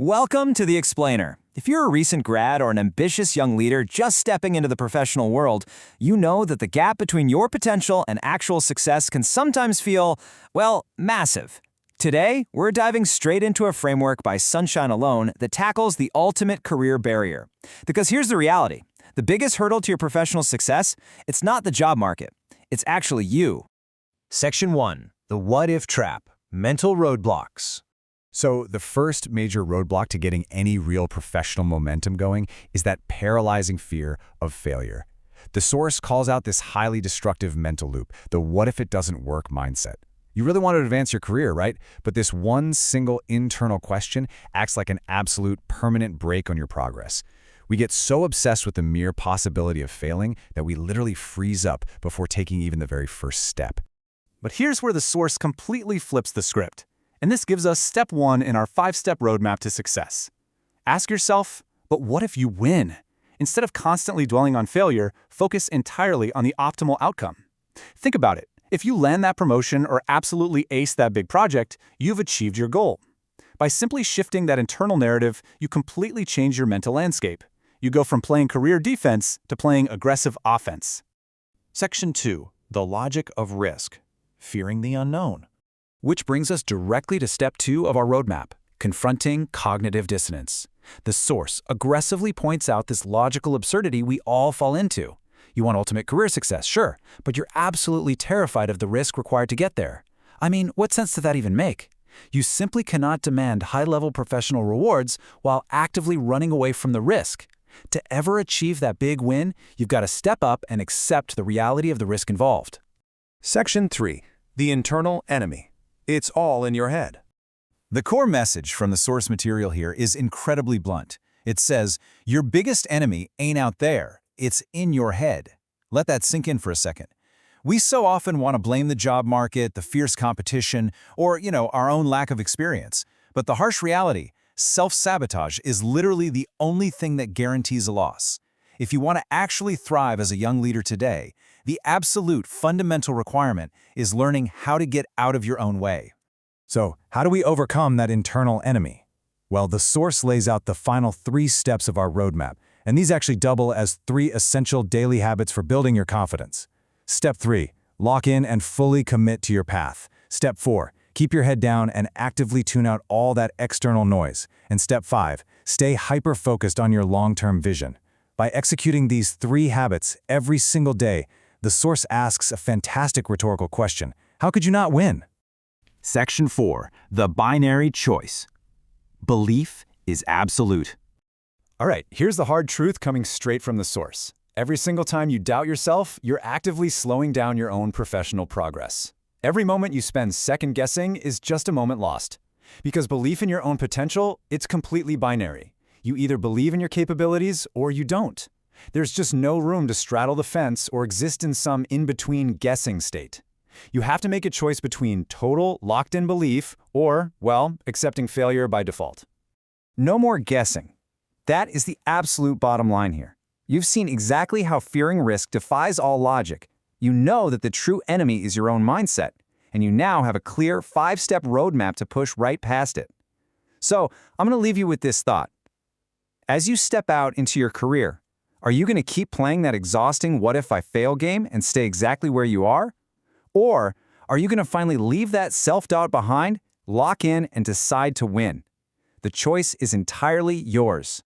Welcome to The Explainer. If you're a recent grad or an ambitious young leader just stepping into the professional world, you know that the gap between your potential and actual success can sometimes feel, well, massive. Today, we're diving straight into a framework by Sunshine Alone that tackles the ultimate career barrier. Because here's the reality. The biggest hurdle to your professional success, it's not the job market. It's actually you. Section 1. The What-If Trap. Mental Roadblocks. So the first major roadblock to getting any real professional momentum going is that paralyzing fear of failure. The source calls out this highly destructive mental loop, the what if it doesn't work mindset. You really want to advance your career, right? But this one single internal question acts like an absolute permanent brake on your progress. We get so obsessed with the mere possibility of failing that we literally freeze up before taking even the very first step. But here's where the source completely flips the script. And this gives us step 1 in our 5-step roadmap to success. Ask yourself, but what if you win? Instead of constantly dwelling on failure, focus entirely on the optimal outcome. Think about it. If you land that promotion or absolutely ace that big project, you've achieved your goal. By simply shifting that internal narrative, you completely change your mental landscape. You go from playing career defense to playing aggressive offense. Section 2. The Logic of Risk. Fearing the unknown. Which brings us directly to step 2 of our roadmap, confronting cognitive dissonance. The source aggressively points out this logical absurdity we all fall into. You want ultimate career success, sure, but you're absolutely terrified of the risk required to get there. I mean, what sense does that even make? You simply cannot demand high-level professional rewards while actively running away from the risk. To ever achieve that big win, you've got to step up and accept the reality of the risk involved. Section 3. The Internal Enemy. It's all in your head. The core message from the source material here is incredibly blunt. It says, your biggest enemy ain't out there, it's in your head. Let that sink in for a second. We so often want to blame the job market, the fierce competition, or, our own lack of experience. But the harsh reality, self-sabotage is literally the only thing that guarantees a loss. If you want to actually thrive as a young leader today, the absolute fundamental requirement is learning how to get out of your own way. So, how do we overcome that internal enemy? Well, the source lays out the final 3 steps of our roadmap, and these actually double as 3 essential daily habits for building your confidence. Step 3. Lock in and fully commit to your path. Step 4. Keep your head down and actively tune out all that external noise. And Step 5. Stay hyper-focused on your long-term vision. By executing these 3 habits every single day, the source asks a fantastic rhetorical question. How could you not win? Section 4. The Binary Choice. Belief is absolute. All right, here's the hard truth coming straight from the source. Every single time you doubt yourself, you're actively slowing down your own professional progress. Every moment you spend second-guessing is just a moment lost. Because belief in your own potential, it's completely binary. You either believe in your capabilities or you don't. There's just no room to straddle the fence or exist in some in-between guessing state. You have to make a choice between total, locked-in belief or, well, accepting failure by default. No more guessing. That is the absolute bottom line here. You've seen exactly how fearing risk defies all logic. You know that the true enemy is your own mindset, and you now have a clear 5-step roadmap to push right past it. So, I'm going to leave you with this thought. As you step out into your career, are you going to keep playing that exhausting what if I fail game and stay exactly where you are? Or are you going to finally leave that self-doubt behind, lock in, and decide to win? The choice is entirely yours.